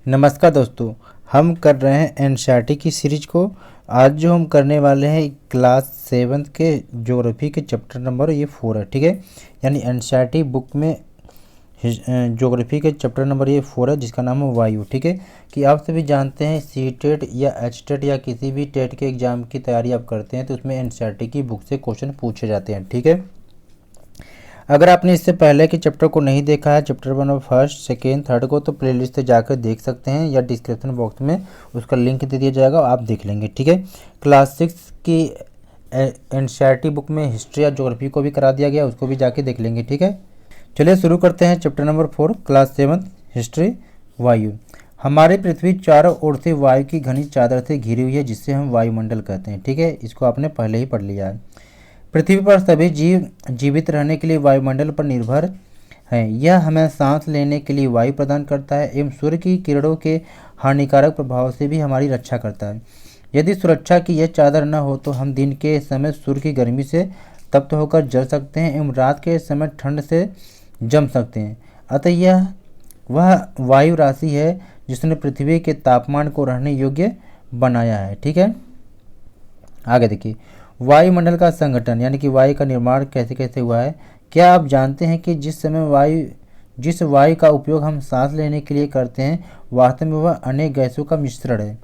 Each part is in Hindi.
नमस्कार दोस्तों, हम कर रहे हैं एनसीईआरटी की सीरीज को। आज जो हम करने वाले हैं क्लास 7 के ज्योग्राफी के चैप्टर नंबर ये 4 है। ठीक है, यानी एनसीईआरटी बुक में ज्योग्राफी के चैप्टर नंबर ये 4 है, जिसका नाम है वायु। ठीक है, कि आप सभी जानते हैं सी टेट या एच टेट या किसी भी टेट के एग्ज़ाम की तैयारी आप करते हैं तो उसमें एनसीईआरटी की बुक से क्वेश्चन पूछे जाते हैं। ठीक है, अगर आपने इससे पहले के चैप्टर को नहीं देखा है, चैप्टर 1 और फर्स्ट सेकेंड थर्ड को, तो प्लेलिस्ट से जाकर देख सकते हैं या डिस्क्रिप्शन बॉक्स में उसका लिंक दे दिया जाएगा, आप देख लेंगे। ठीक है, क्लास 6 की एनसीईआरटी बुक में हिस्ट्री या ज्योग्राफी को भी करा दिया गया, उसको भी जाके देख लेंगे। ठीक है, चलिए शुरू करते हैं चैप्टर नंबर 4 क्लास 7 हिस्ट्री वायु। हमारी पृथ्वी चारों ओर से वायु की घनी चादर से घिरी हुई है, जिससे हम वायुमंडल कहते हैं। ठीक है, इसको आपने पहले ही पढ़ लिया है। पृथ्वी पर सभी जीव जीवित रहने के लिए वायुमंडल पर निर्भर हैं। यह हमें सांस लेने के लिए वायु प्रदान करता है एवं सूर्य की किरणों के हानिकारक प्रभाव से भी हमारी रक्षा करता है। यदि सुरक्षा की यह चादर न हो तो हम दिन के समय सूर्य की गर्मी से तप्त होकर जल सकते हैं एवं रात के समय ठंड से जम सकते हैं। अतः यह वह वायु राशि है जिसने पृथ्वी के तापमान को रहने योग्य बनाया है। ठीक है, आगे देखिए, वायुमंडल का संगठन यानी कि वायु का निर्माण कैसे कैसे हुआ है। क्या आप जानते हैं कि जिस वायु का उपयोग हम सांस लेने के लिए करते हैं, वास्तव में वह अनेक गैसों का मिश्रण है।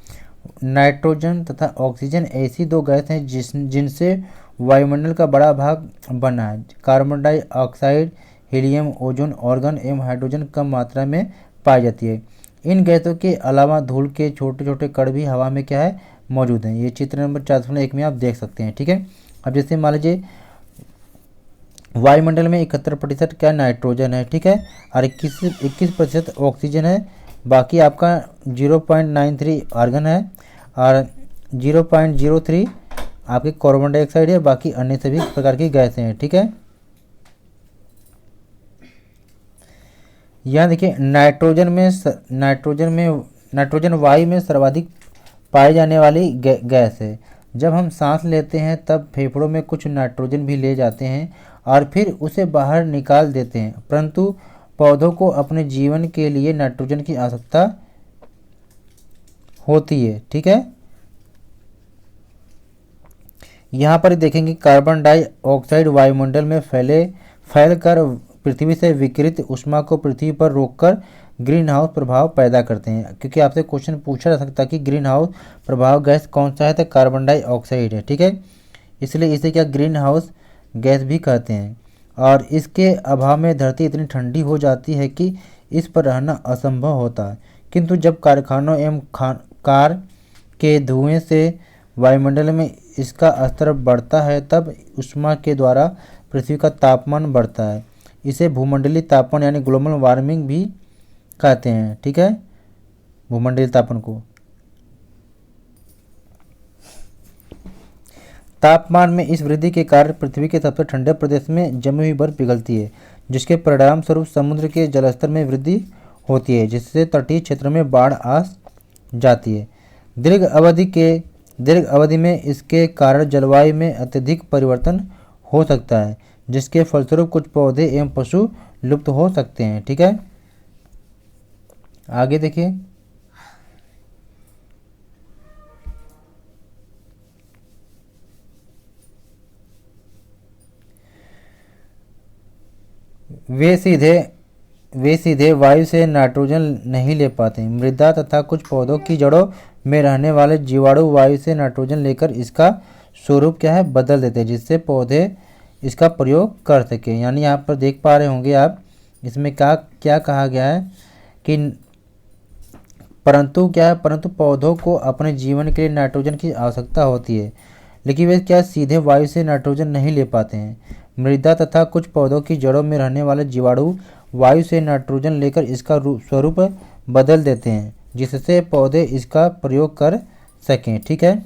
नाइट्रोजन तथा ऑक्सीजन ऐसी दो गैस हैं जिनसे वायुमंडल का बड़ा भाग बना है। Carbon dioxide, helium, ozone, organ एवं हाइड्रोजन कम मात्रा में पाई जाती है। इन गैसों के अलावा धूल के छोटे छोटे कण भी हवा में क्या है, मौजूद हैं। ये चित्र नंबर 4.1 में आप देख सकते हैं। ठीक है, अब जैसे मान लीजिए वायुमंडल में 71% क्या नाइट्रोजन है। ठीक है, और 21% ऑक्सीजन है। बाकी आपका 0.93 आर्गन है और 0.03 आपके कार्बन डाइऑक्साइड है। बाकी अन्य सभी प्रकार की गैसें हैं। ठीक है, यहाँ देखिए नाइट्रोजन वायु में सर्वाधिक पाई जाने वाली गैस है। जब हम सांस लेते हैं तब फेफड़ों में कुछ नाइट्रोजन भी ले जाते हैं और फिर उसे बाहर निकाल देते हैं, परंतु पौधों को अपने जीवन के लिए नाइट्रोजन की आवश्यकता होती है। ठीक है, यहाँ पर देखेंगे कार्बन डाइऑक्साइड वायुमंडल में फैलकर पृथ्वी से विकिरित ऊष्मा को पृथ्वी पर रोककर ग्रीन हाउस प्रभाव पैदा करते हैं। क्योंकि आपसे क्वेश्चन पूछा जा सकता है कि ग्रीन हाउस प्रभाव गैस कौन सा है, तो कार्बन डाइऑक्साइड है। ठीक है, इसलिए इसे क्या ग्रीन हाउस गैस भी कहते हैं। और इसके अभाव में धरती इतनी ठंडी हो जाती है कि इस पर रहना असंभव होता है। किंतु जब कारखानों एवं कार के धुएं से वायुमंडल में इसका स्तर बढ़ता है, तब ऊष्मा के द्वारा पृथ्वी का तापमान बढ़ता है। इसे भूमंडलीय तापमान यानी ग्लोबल वार्मिंग भी कहते हैं। ठीक है, भूमंडलीय तापमान को। तापमान में इस वृद्धि के कारण पृथ्वी के सबसे ठंडे प्रदेश में जमी हुई बर्फ पिघलती है, जिसके परिणाम स्वरूप समुद्र के जलस्तर में वृद्धि होती है, जिससे तटीय क्षेत्रों में बाढ़ आ जाती है। दीर्घ अवधि में इसके कारण जलवायु में अत्यधिक परिवर्तन हो सकता है, जिसके फलस्वरूप कुछ पौधे एवं पशु लुप्त हो सकते हैं। ठीक है, आगे देखिए, वे सीधे वायु से नाइट्रोजन नहीं ले पाते। मृदा तथा कुछ पौधों की जड़ों में रहने वाले जीवाणु वायु से नाइट्रोजन लेकर इसका स्वरूप क्या है, बदल देते हैं, जिससे पौधे इसका प्रयोग कर सकें। यानी यहाँ पर देख पा रहे होंगे आप, इसमें क्या कहा गया है कि परंतु पौधों को अपने जीवन के लिए नाइट्रोजन की आवश्यकता होती है, लेकिन वे क्या सीधे वायु से नाइट्रोजन नहीं ले पाते हैं। मृदा तथा कुछ पौधों की जड़ों में रहने वाले जीवाणु वायु से नाइट्रोजन लेकर इसका स्वरूप बदल देते हैं, जिससे पौधे इसका प्रयोग कर सकें। ठीक है,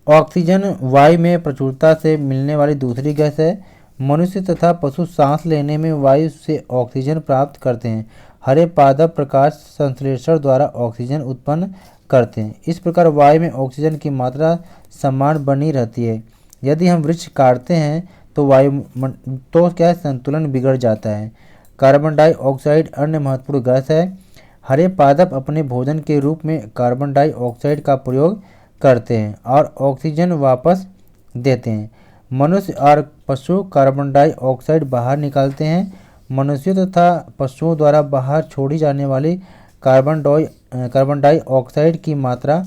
ऑक्सीजन वायु में प्रचुरता से मिलने वाली दूसरी गैस है। मनुष्य तथा पशु सांस लेने में वायु से ऑक्सीजन प्राप्त करते हैं। हरे पादप प्रकाश संश्लेषण द्वारा ऑक्सीजन उत्पन्न करते हैं। इस प्रकार वायु में ऑक्सीजन की मात्रा समान बनी रहती है। यदि हम वृक्ष काटते हैं तो क्या संतुलन बिगड़ जाता है। कार्बन डाइऑक्साइड अन्य महत्वपूर्ण गैस है। हरे पादप अपने भोजन के रूप में कार्बन डाइऑक्साइड का प्रयोग करते हैं और ऑक्सीजन वापस देते हैं। मनुष्य और पशु कार्बन डाइऑक्साइड बाहर निकालते हैं। मनुष्यों तथा पशुओं द्वारा बाहर छोड़ी जाने वाली कार्बन डाइऑक्साइड की मात्रा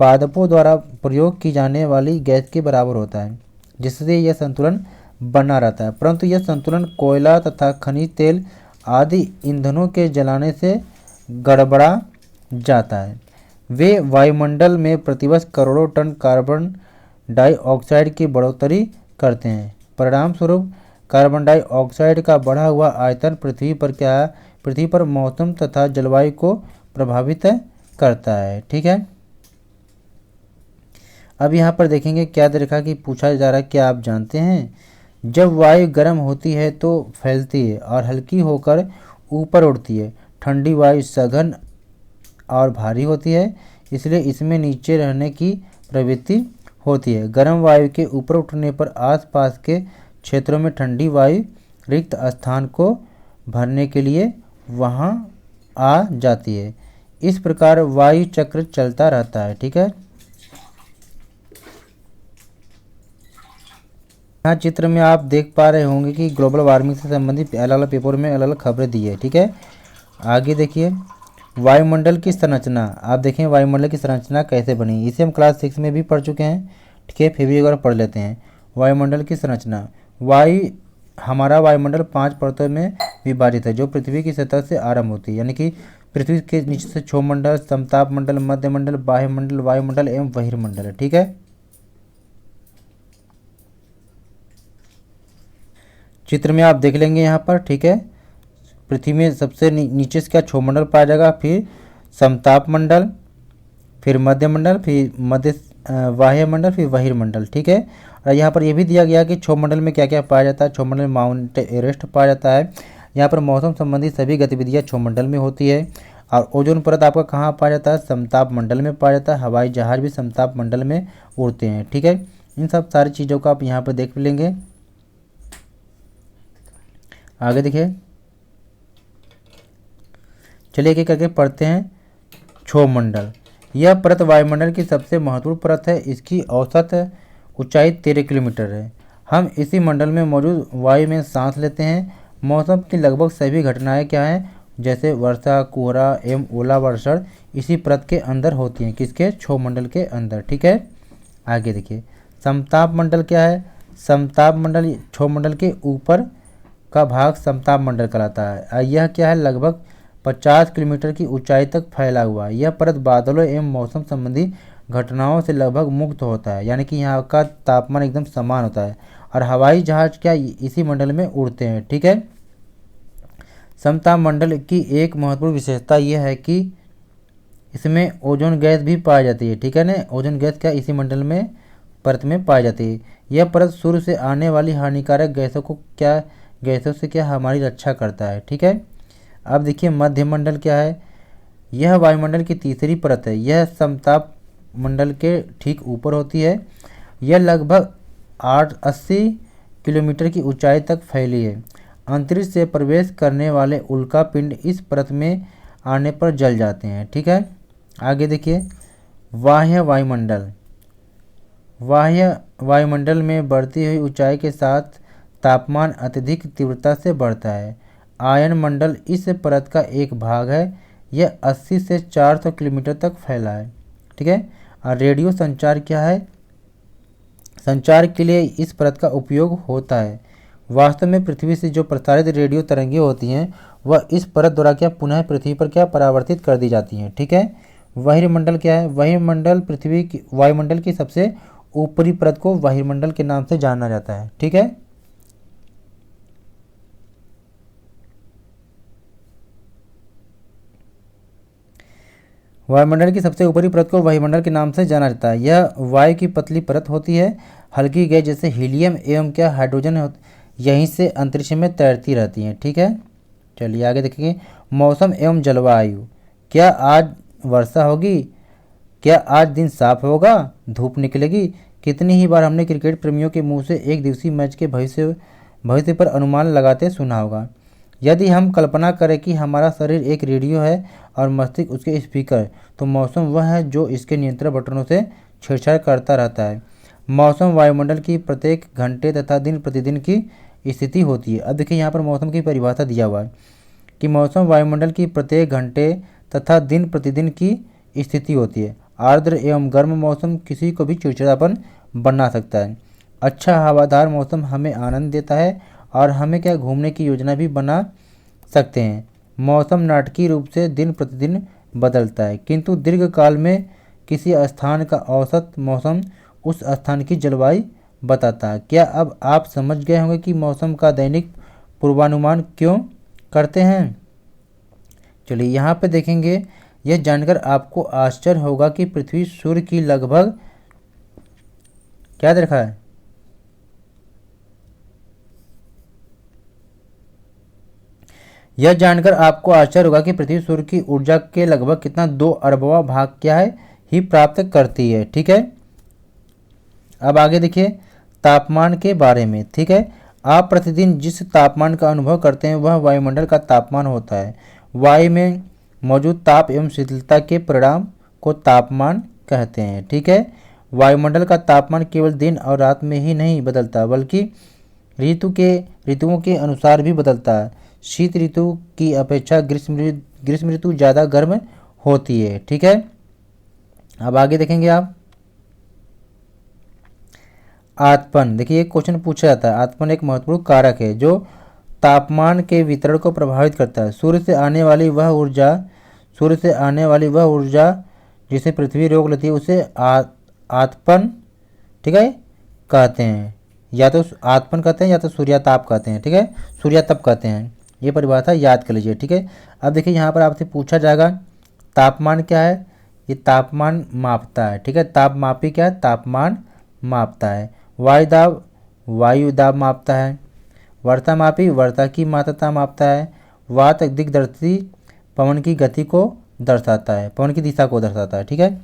पादपों द्वारा प्रयोग की जाने वाली गैस के बराबर होता है, जिससे यह संतुलन बना रहता है। परंतु यह संतुलन कोयला तथा खनिज तेल आदि ईंधनों के जलाने से गड़बड़ा जाता है। वे वायुमंडल में प्रतिवर्ष करोड़ों टन कार्बन डाइऑक्साइड की बढ़ोतरी करते हैं। परिणाम स्वरूप कार्बन डाइऑक्साइड का बढ़ा हुआ आयतन पृथ्वी पर मौसम तथा जलवायु को प्रभावित करता है। ठीक है, अब यहाँ पर देखेंगे क्या दे रखा कि पूछा जा रहा है, क्या आप जानते हैं जब वायु गर्म होती है तो फैलती है और हल्की होकर ऊपर उड़ती है। ठंडी वायु सघन और भारी होती है, इसलिए इसमें नीचे रहने की प्रवृत्ति होती है। गर्म वायु के ऊपर उठने पर आसपास के क्षेत्रों में ठंडी वायु रिक्त स्थान को भरने के लिए वहां आ जाती है। इस प्रकार वायु चक्र चलता रहता है। ठीक है, यहाँ चित्र में आप देख पा रहे होंगे कि ग्लोबल वार्मिंग से संबंधित अलग अलग पेपर में अलग अलग खबरें दी है। ठीक है, आगे देखिए वायुमंडल की संरचना। आप देखें वायुमंडल की संरचना कैसे बनी, इसे हम क्लास 6 में भी पढ़ चुके हैं। ठीक है, फिर भी एक बार पढ़ लेते हैं। वायुमंडल की संरचना। हमारा वायुमंडल 5 परतों में विभाजित है, जो पृथ्वी की सतह से आरंभ होती है, यानी कि पृथ्वी के नीचे से क्षोमंडल, समताप मंडल, मध्यमंडल, बाह्यमंडल, वायुमंडल एवं बहिर्मंडल है। ठीक है, चित्र में आप देख लेंगे यहाँ पर। ठीक है, पृथ्वी में सबसे नीचे से क्या क्षोमंडल पाया जाएगा, फिर समताप मंडल, फिर मध्यमंडल, फिर वाह्यमंडल, फिर बहिर्मंडल। ठीक है, और यहाँ पर यह भी दिया गया कि क्षोमंडल में क्या क्या पाया जाता है। क्षोमंडल में माउंट एवरेस्ट पाया जाता है। यहाँ पर मौसम संबंधी सभी गतिविधियाँ क्षोमंडल में होती है। और ओजोन परत आपका कहाँ पाया जाता है, समताप मंडल में पाया जाता है। हवाई जहाज भी समताप मंडल में उड़ते हैं। ठीक है, इन सब सारी चीज़ों को आप यहाँ पर देख लेंगे। आगे देखिए, चलिए एक करके पढ़ते हैं। क्षोमंडल, यह परत वायुमंडल की सबसे महत्वपूर्ण परत है। इसकी औसत ऊंचाई 13 किलोमीटर है। हम इसी मंडल में मौजूद वायु में सांस लेते हैं। मौसम की लगभग सभी घटनाएं क्या हैं, जैसे वर्षा, कोहरा एवं ओलावर्षण इसी परत के अंदर होती हैं। किसके, क्षोमंडल के अंदर। ठीक है, आगे देखिए समताप मंडल क्या है। समताप मंडल क्षोमंडल के ऊपर का भाग समताप मंडल कहलाता है। यह क्या है, लगभग 50 किलोमीटर की ऊंचाई तक फैला हुआ है। यह परत बादलों एवं मौसम संबंधी घटनाओं से लगभग मुक्त होता है, यानी कि यहाँ का तापमान एकदम समान होता है। और हवाई जहाज क्या इसी मंडल में उड़ते हैं। ठीक है, समताप मंडल की एक महत्वपूर्ण विशेषता यह है कि इसमें ओजोन गैस भी पाई जाती है। ठीक है ना, ओजोन गैस क्या इसी मंडल में परत में पाई जाती है। यह परत सूर्य से आने वाली हानिकारक गैसों से क्या हमारी रक्षा करता है। ठीक है, अब देखिए मध्यमंडल क्या है। यह वायुमंडल की तीसरी परत है। यह समताप मंडल के ठीक ऊपर होती है। यह लगभग 80 किलोमीटर की ऊंचाई तक फैली है। अंतरिक्ष से प्रवेश करने वाले उल्का पिंड इस परत में आने पर जल जाते हैं। ठीक है, आगे देखिए बाह्य वायुमंडल। बाह्य वायुमंडल में बढ़ती हुई ऊंचाई के साथ तापमान अत्यधिक तीव्रता से बढ़ता है। आयन मंडल इस परत का एक भाग है। यह 80 से 400 किलोमीटर तक फैला है। ठीक है, और रेडियो संचार क्या है, संचार के लिए इस परत का उपयोग होता है। वास्तव में पृथ्वी से जो प्रसारित रेडियो तरंगें होती हैं वह इस परत द्वारा क्या पुनः पृथ्वी पर क्या परावर्तित कर दी जाती हैं। ठीक है, बहिर्मंडल क्या है। बहिर्मंडल पृथ्वी की वायुमंडल की सबसे ऊपरी परत को बहिर्मंडल के नाम से जाना जाता है। ठीक है, वायुमंडल की सबसे ऊपरी परत को वायुमंडल के नाम से जाना जाता है। यह वायु की पतली परत होती है। हल्की गैस जैसे हीलियम एवं क्या हाइड्रोजन यहीं से अंतरिक्ष में तैरती रहती हैं। ठीक है, चलिए आगे देखेंगे मौसम एवं जलवायु। क्या आज वर्षा होगी, क्या आज दिन साफ होगा, धूप निकलेगी। कितनी ही बार हमने क्रिकेट प्रेमियों के मुंह से एक दिवसीय मैच के भविष्य पर अनुमान लगाते सुना होगा। यदि हम कल्पना करें कि हमारा शरीर एक रेडियो है और मस्तिष्क उसके स्पीकर, तो मौसम वह है जो इसके नियंत्रण बटनों से छेड़छाड़ करता रहता है। मौसम वायुमंडल की प्रत्येक घंटे तथा दिन प्रतिदिन की स्थिति होती है। अब देखिए यहाँ पर मौसम की परिभाषा दिया हुआ है कि मौसम वायुमंडल की प्रत्येक घंटे तथा दिन प्रतिदिन की स्थिति होती है। आर्द्र एवं गर्म मौसम किसी को भी चिड़चिड़ापन बना सकता है। अच्छा हवादार मौसम हमें आनंद देता है और हमें क्या घूमने की योजना भी बना सकते हैं। मौसम नाटकीय रूप से दिन प्रतिदिन बदलता है, किंतु दीर्घकाल में किसी स्थान का औसत मौसम उस स्थान की जलवायु बताता है। क्या अब आप समझ गए होंगे कि मौसम का दैनिक पूर्वानुमान क्यों करते हैं। चलिए यहाँ पे देखेंगे, यह जानकर आपको आश्चर्य होगा कि पृथ्वी सूर्य की लगभग क्या दे रखा है, यह जानकर आपको आश्चर्य होगा कि पृथ्वी सूर्य की ऊर्जा के लगभग कितना 2 अरबवां भाग क्या है ही प्राप्त करती है। ठीक है, अब आगे देखिए तापमान के बारे में। ठीक है, आप प्रतिदिन जिस तापमान का अनुभव करते हैं वह वायुमंडल का तापमान होता है। वायु में मौजूद ताप एवं शीतलता के परिणाम को तापमान कहते हैं। ठीक है, वायुमंडल का तापमान केवल दिन और रात में ही नहीं बदलता बल्कि ऋतुओं के अनुसार भी बदलता है। शीत ऋतु की अपेक्षा ग्रीष्म ऋतु ज़्यादा गर्म होती है। ठीक है, अब आगे देखेंगे आप आतपन। देखिए एक क्वेश्चन पूछा जाता है, आतपन एक महत्वपूर्ण कारक है जो तापमान के वितरण को प्रभावित करता है। सूर्य से आने वाली वह ऊर्जा जिसे पृथ्वी रोक लेती है उसे आतपन, ठीक है, कहते हैं। या तो आतपन कहते हैं या तो सूर्याताप कहते हैं। ठीक है, सूर्यातप कहते हैं। ये परिभाषा याद कर लीजिए। ठीक है, अब देखिए यहाँ पर आपसे पूछा जाएगा तापमान क्या है, ये तापमान मापता है। ठीक है, तापमापी क्या है, तापमान मापता है। वायु दाब मापता है। वर्षामापी वर्षा की मात्रा मापता है। वात दिग्दर्शी पवन की गति को दर्शाता है, पवन की दिशा को दर्शाता है। ठीक है,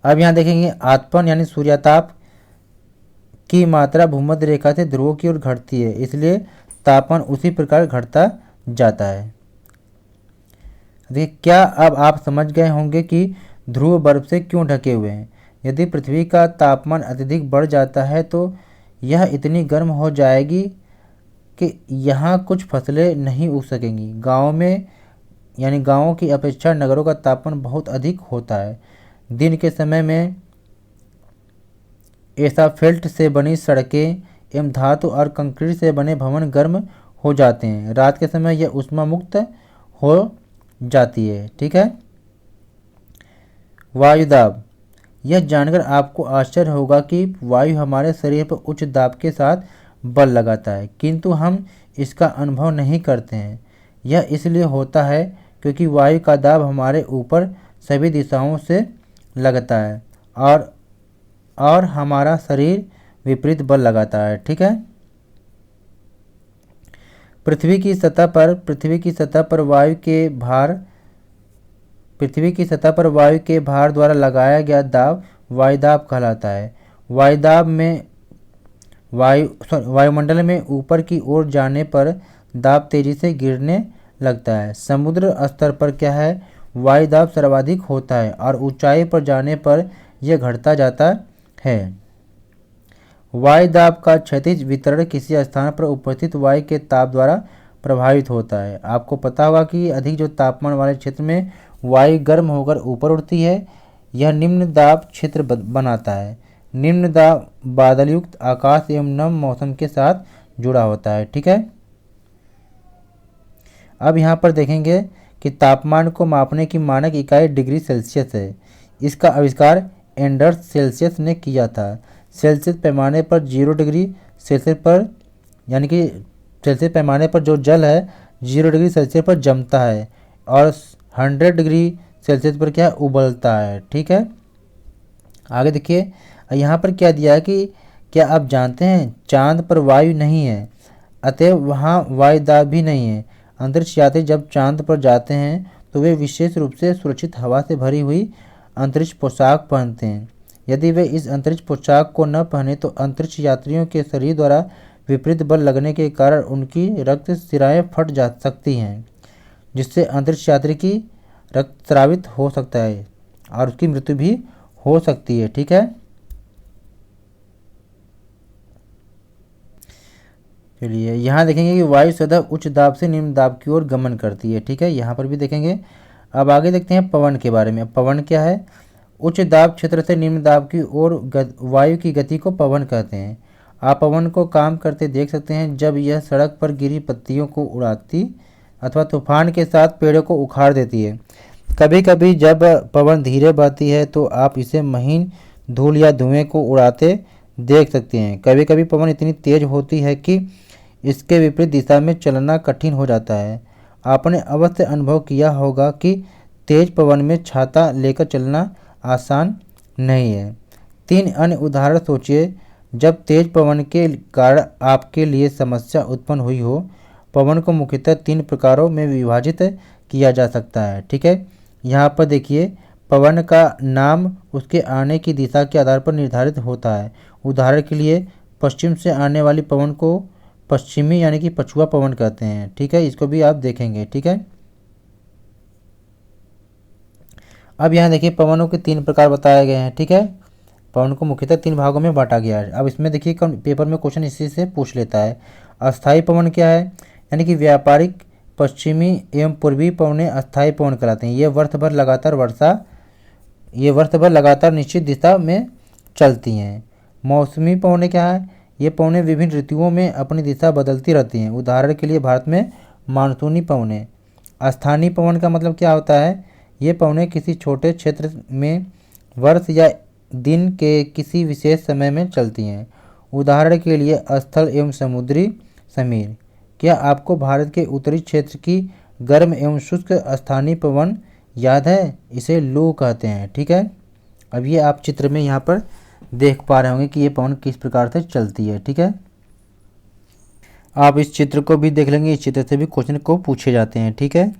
अब यहाँ देखेंगे आतपन यानी सूर्याताप की मात्रा भूमध्य रेखा से ध्रुवों की ओर घटती है, इसलिए तापमान उसी प्रकार घटता जाता है। देखिए क्या अब आप समझ गए होंगे कि ध्रुव बर्फ से क्यों ढके हुए हैं। यदि पृथ्वी का तापमान अत्यधिक बढ़ जाता है तो यह इतनी गर्म हो जाएगी कि यहाँ कुछ फसलें नहीं उग सकेंगी। गाँवों की अपेक्षा नगरों का तापमान बहुत अधिक होता है। दिन के समय में एसाफेल्ट से बनी सड़कें एवं धातु और कंक्रीट से बने भवन गर्म हो जाते हैं। रात के समय यह ऊष्मा मुक्त हो जाती है। ठीक है, वायुदाब। यह जानकर आपको आश्चर्य होगा कि वायु हमारे शरीर पर उच्च दाब के साथ बल लगाता है, किंतु हम इसका अनुभव नहीं करते हैं। यह इसलिए होता है क्योंकि वायु का दाब हमारे ऊपर सभी दिशाओं से लगता है और हमारा शरीर विपरीत बल लगाता है। ठीक है, पृथ्वी की सतह पर वायु के भार द्वारा लगाया गया दाब वायुदाब कहलाता है। वायुमंडल में ऊपर की ओर जाने पर दाब तेजी से गिरने लगता है। समुद्र स्तर पर क्या है, वायुदाब सर्वाधिक होता है और ऊंचाई पर जाने पर यह घटता जाता है। वायुदाब का क्षैतिज वितरण किसी स्थान पर उपस्थित वायु के ताप द्वारा प्रभावित होता है। आपको पता होगा कि अधिक जो तापमान वाले क्षेत्र में वायु गर्म होकर ऊपर उठती है, यह निम्न दाब क्षेत्र बनाता है। निम्न दाब बादलयुक्त आकाश एवं नम मौसम के साथ जुड़ा होता है। ठीक है, अब यहाँ पर देखेंगे कि तापमान को मापने की मानक इकाई डिग्री सेल्सियस है। इसका आविष्कार एंडर्स सेल्सियस ने किया था। सेल्सियस पैमाने पर 0 डिग्री सेल्सियस पर यानी कि सेल्सियस पैमाने पर जो जल है 0 डिग्री सेल्सियस पर जमता है और 100 डिग्री सेल्सियस पर क्या उबलता है। ठीक है, आगे देखिए यहाँ पर क्या दिया है कि क्या आप जानते हैं चांद पर वायु नहीं है, अतएव वहाँ वायुदाब भी नहीं है। अंतरिक्ष यात्री जब चांद पर जाते हैं तो वे विशेष रूप से सुरक्षित हवा से भरी हुई अंतरिक्ष पोशाक पहनते हैं। यदि वे इस अंतरिक्ष पोशाक को न पहने तो अंतरिक्ष यात्रियों के शरीर द्वारा विपरीत बल लगने के कारण उनकी रक्त शिराएं फट जा सकती हैं, जिससे अंतरिक्ष यात्री की रक्तस्रावित हो सकता है और उसकी मृत्यु भी हो सकती है। ठीक है, चलिए यहाँ देखेंगे कि वायु सदैव उच्च दाब से निम्न दाब की ओर गमन करती है। ठीक है, यहाँ पर भी देखेंगे। अब आगे देखते हैं पवन के बारे में। पवन क्या है? उच्च दाब क्षेत्र से निम्न दाब की ओर वायु की गति को पवन कहते हैं। आप पवन को काम करते देख सकते हैं जब यह सड़क पर गिरी पत्तियों को उड़ाती अथवा तूफान के साथ पेड़ों को उखाड़ देती है। कभी कभी जब पवन धीरे बहती है तो आप इसे महीन धूल या धुएं को उड़ाते देख सकते हैं। कभी कभी पवन इतनी तेज होती है कि इसके विपरीत दिशा में चलना कठिन हो जाता है। आपने अवश्य अनुभव किया होगा कि तेज पवन में छाता लेकर चलना आसान नहीं है। 3 अन्य उदाहरण सोचिए जब तेज पवन के कारण आपके लिए समस्या उत्पन्न हुई हो। पवन को मुख्यतः 3 प्रकारों में विभाजित किया जा सकता है। ठीक है, यहाँ पर देखिए, पवन का नाम उसके आने की दिशा के आधार पर निर्धारित होता है। उदाहरण के लिए पश्चिम से आने वाली पवन को पश्चिमी यानी कि पछुआ पवन कहते हैं। ठीक है, इसको भी आप देखेंगे। ठीक है, अब यहाँ देखिए पवनों के 3 प्रकार बताए गए हैं। ठीक है, पवन को मुख्यतः 3 भागों में बांटा गया है। अब इसमें देखिए पेपर में क्वेश्चन इसी से पूछ लेता है। अस्थायी पवन क्या है? यानी कि व्यापारिक पश्चिमी एवं पूर्वी पवनें अस्थायी पवन कहलाते हैं। ये वर्ष भर लगातार निश्चित दिशा में चलती हैं। मौसमी पवनें क्या है? ये पवनें विभिन्न ऋतुओं में अपनी दिशा बदलती रहती हैं। उदाहरण के लिए भारत में मानसूनी पवनें। स्थानीय पवन का मतलब क्या होता है? ये पवनें किसी छोटे क्षेत्र में वर्ष या दिन के किसी विशेष समय में चलती हैं। उदाहरण के लिए स्थल एवं समुद्री समीर। क्या आपको भारत के उत्तरी क्षेत्र की गर्म एवं शुष्क स्थानीय पवन याद है? इसे लू कहते हैं। ठीक है, अब ये आप चित्र में यहाँ पर देख पा रहे होंगे कि ये पवन किस प्रकार से चलती है। ठीक है, आप इस चित्र को भी देख लेंगे। इस चित्र से भी क्वेश्चन को पूछे जाते हैं। ठीक है,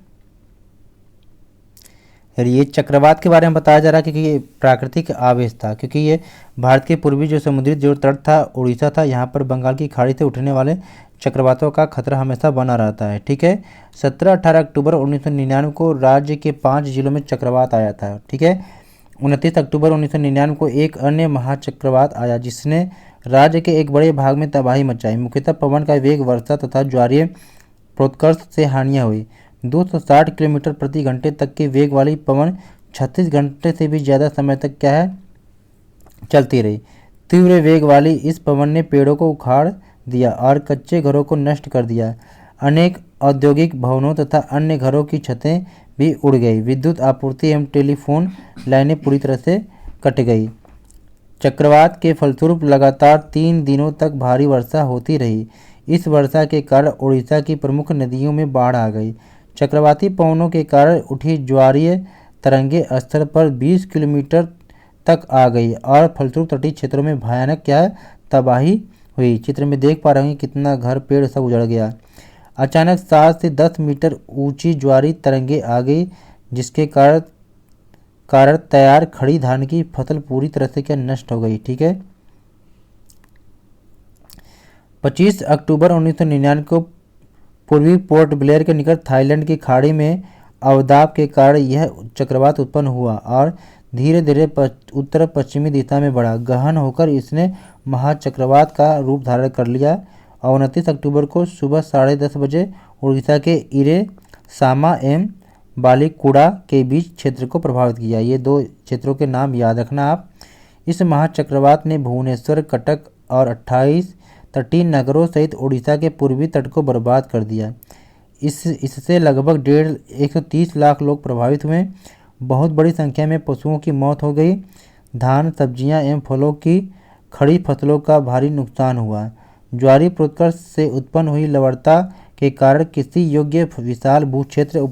ये चक्रवात के बारे में बताया जा रहा है क्योंकि ये प्राकृतिक आवेश था, क्योंकि ये भारत के पूर्वी जो समुद्री जो तट था उड़ीसा था, यहाँ पर बंगाल की खाड़ी से उठने वाले चक्रवातों का खतरा हमेशा बना रहता है। ठीक है, 17-18 अक्टूबर 1999 को राज्य के 5 जिलों में चक्रवात आया था। ठीक है, 29 अक्टूबर 1999 को एक अन्य महाचक्रवात आया जिसने राज्य के एक बड़े भाग में तबाही मचाई। मुख्यतः पवन का वेग, वर्षा तथा ज्वारीय प्रोत्कर्ष से हानियाँ हुई। 260 किलोमीटर प्रति घंटे तक के वेग वाली पवन 36 घंटे से भी ज़्यादा समय तक क्या है चलती रही। तीव्र वेग वाली इस पवन ने पेड़ों को उखाड़ दिया और कच्चे घरों को नष्ट कर दिया। अनेक औद्योगिक भवनों तथा अन्य घरों की छतें भी उड़ गई। विद्युत आपूर्ति एवं टेलीफोन लाइनें पूरी तरह से कट गई। चक्रवात के फलस्वरूप लगातार 3 दिनों तक भारी वर्षा होती रही। इस वर्षा के कारण उड़ीसा की प्रमुख नदियों में बाढ़ आ गई। चक्रवाती पवनों के कारण उठी ज्वारीय तरंगे स्तर पर 20 किलोमीटर तक आ गई और फलस्वरूप तटीय क्षेत्रों में भयानक क्या है तबाही हुई। चित्र में देख पा रहे हैं कितना घर पेड़ सब उजड़ गया। अचानक 7 से 10 मीटर ऊंची ज्वारी तरंगे आ गई, जिसके कारण तैयार खड़ी धान की फसल पूरी तरह से क्या नष्ट हो गई। ठीक है, 25 अक्टूबर 1999 को पूर्वी पोर्ट ब्लेयर के निकट थाईलैंड की खाड़ी में अवदाब के कारण यह चक्रवात उत्पन्न हुआ और धीरे धीरे उत्तर पश्चिमी दिशा में बढ़ा। गहन होकर इसने महाचक्रवात का रूप धारण कर लिया और 29 अक्टूबर को सुबह 10:30 बजे उड़ीसा के इरे सामा एवं बालीकुड़ा के बीच क्षेत्र को प्रभावित किया। ये 2 क्षेत्रों के नाम याद रखना आप। इस महाचक्रवात ने भुवनेश्वर, कटक और 28 तटीय नगरों सहित उड़ीसा के पूर्वी तट को बर्बाद कर दिया। इससे लगभग 130 लाख लोग प्रभावित हुए। बहुत बड़ी संख्या में पशुओं की मौत हो गई। धान, सब्जियां एवं फलों की खड़ी फसलों का भारी नुकसान हुआ। ज्वारी प्रोत्कर्ष से उत्पन्न हुई लवणता के कारण कृषि योग्य विशाल भूक्षेत्र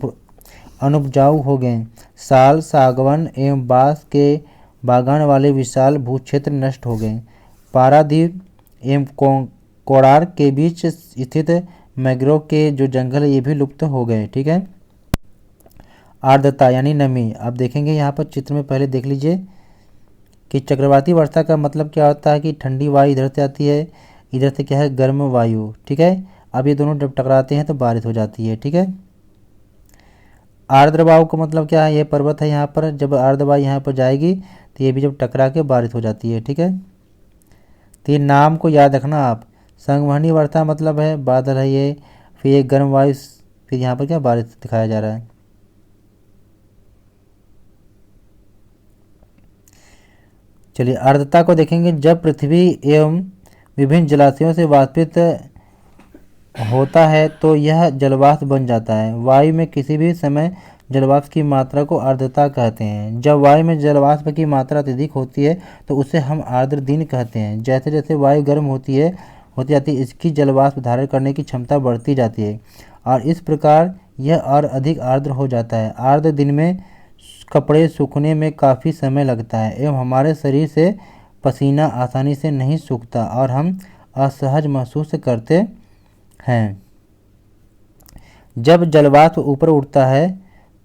अनुपजाऊ हो गए। साल, सागवान एवं बांस के बागान वाले विशाल भूक्षेत्र नष्ट हो गए। पारादीप एवं कोड़ार के बीच स्थित मैंग्रोव के जो जंगल है ये भी लुप्त हो गए। ठीक है, आर्द्रता यानी नमी। आप देखेंगे यहाँ पर चित्र में पहले देख लीजिए कि चक्रवाती वर्षा का मतलब क्या होता है कि ठंडी वायु इधर से आती है, इधर से क्या है गर्म वायु, ठीक है। अब ये दोनों जब टकराते हैं तो बारिश हो जाती है, ठीक है। आर्द्र वायु का मतलब क्या है, ये पर्वत है यहाँ पर, जब आर्द्र वायु यहाँ पर जाएगी तो ये भी जब टकरा के बारिश हो जाती है, ठीक है। तो ये नाम को याद रखना आप। संवहनी वर्षा मतलब है बादल है ये, फिर ये गर्म वायु, फिर यहाँ पर क्या बारिश दिखाया जा रहा है। चलिए आर्द्रता को देखेंगे। जब पृथ्वी एवं विभिन्न जलाशयों से वाष्पित होता है तो यह जलवाष्प बन जाता है। वायु में किसी भी समय जलवाष्प की मात्रा को आर्द्रता कहते हैं। जब वायु में जलवाष्प की मात्रा अत्यधिक होती है तो उसे हम आर्द्र दिन कहते हैं। जैसे जैसे वायु गर्म होती जाती है इसकी जलवाष्प धारण करने की क्षमता बढ़ती जाती है और इस प्रकार यह और अधिक आर्द्र हो जाता है। आर्द्र दिन में कपड़े सूखने में काफ़ी समय लगता है एवं हमारे शरीर से पसीना आसानी से नहीं सूखता और हम असहज महसूस करते हैं। जब जलवाष्प ऊपर उठता है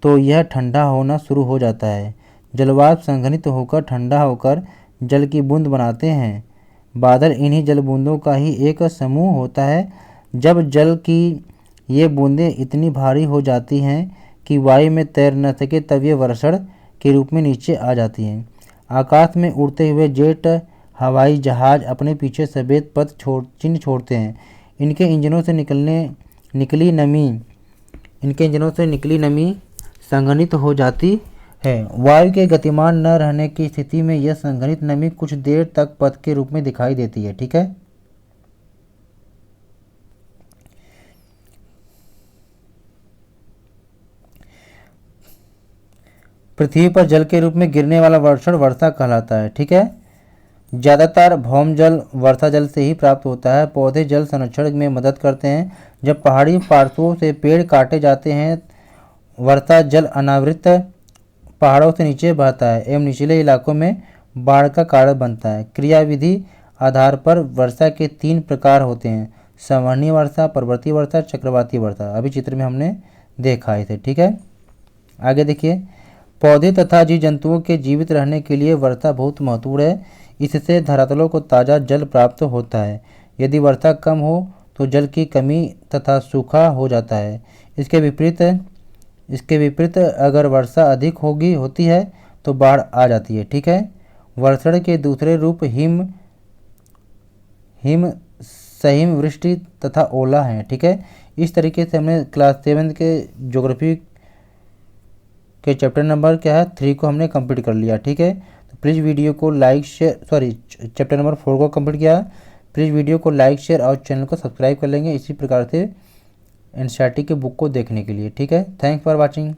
तो यह ठंडा होना शुरू हो जाता है। जलवाष्प संघनित होकर ठंडा होकर जल की बूंद बनाते हैं। बादल इन्हीं जल बूंदों का ही एक समूह होता है। जब जल की ये बूंदें इतनी भारी हो जाती हैं कि वायु में तैर न सके तब ये वर्षण के रूप में नीचे आ जाती हैं। आकाश में उड़ते हुए जेट हवाई जहाज अपने पीछे सफ़ेद पथ चिन्ह छोड़ते हैं। इनके इंजनों से निकली नमी संघनित हो जाती है। वायु के गतिमान न रहने की स्थिति में यह संघनित नमी कुछ देर तक पथ के रूप में दिखाई देती है, ठीक है। पृथ्वी पर जल के रूप में गिरने वाला वर्षण वर्षा कहलाता है, ठीक है। ज़्यादातर भौम जल वर्षा जल से ही प्राप्त होता है। पौधे जल संरक्षण में मदद करते हैं। जब पहाड़ी पार्श्वों से पेड़ काटे जाते हैं वर्षा जल अनावृत पहाड़ों से नीचे बहता है एवं निचले इलाकों में बाढ़ का कारण बनता है। क्रियाविधि आधार पर वर्षा के 3 प्रकार होते हैं: संवहनीय वर्षा, पर्वतीय वर्षा, चक्रवाती वर्षा। अभी चित्र में हमने देखा इसे, ठीक है। आगे देखिए, पौधे तथा जीव जंतुओं के जीवित रहने के लिए वर्षा बहुत महत्वपूर्ण है। इससे धरातलों को ताज़ा जल प्राप्त होता है। यदि वर्षा कम हो तो जल की कमी तथा सूखा हो जाता है। इसके विपरीत अगर वर्षा अधिक होती है तो बाढ़ आ जाती है, ठीक है। वर्षण के दूसरे रूप सहिम वृष्टि तथा ओला हैं, ठीक है। इस तरीके से हमने क्लास 7 के ज्योग्राफी के चैप्टर नंबर क्या है 3 को हमने कंप्लीट कर लिया, ठीक है। तो प्लीज़ वीडियो को चैप्टर नंबर 4 को कंप्लीट किया। प्लीज़ वीडियो को लाइक शेयर और चैनल को सब्सक्राइब कर लेंगे इसी प्रकार से एनसीईआरटी के बुक को देखने के लिए, ठीक है। Thanks for watching.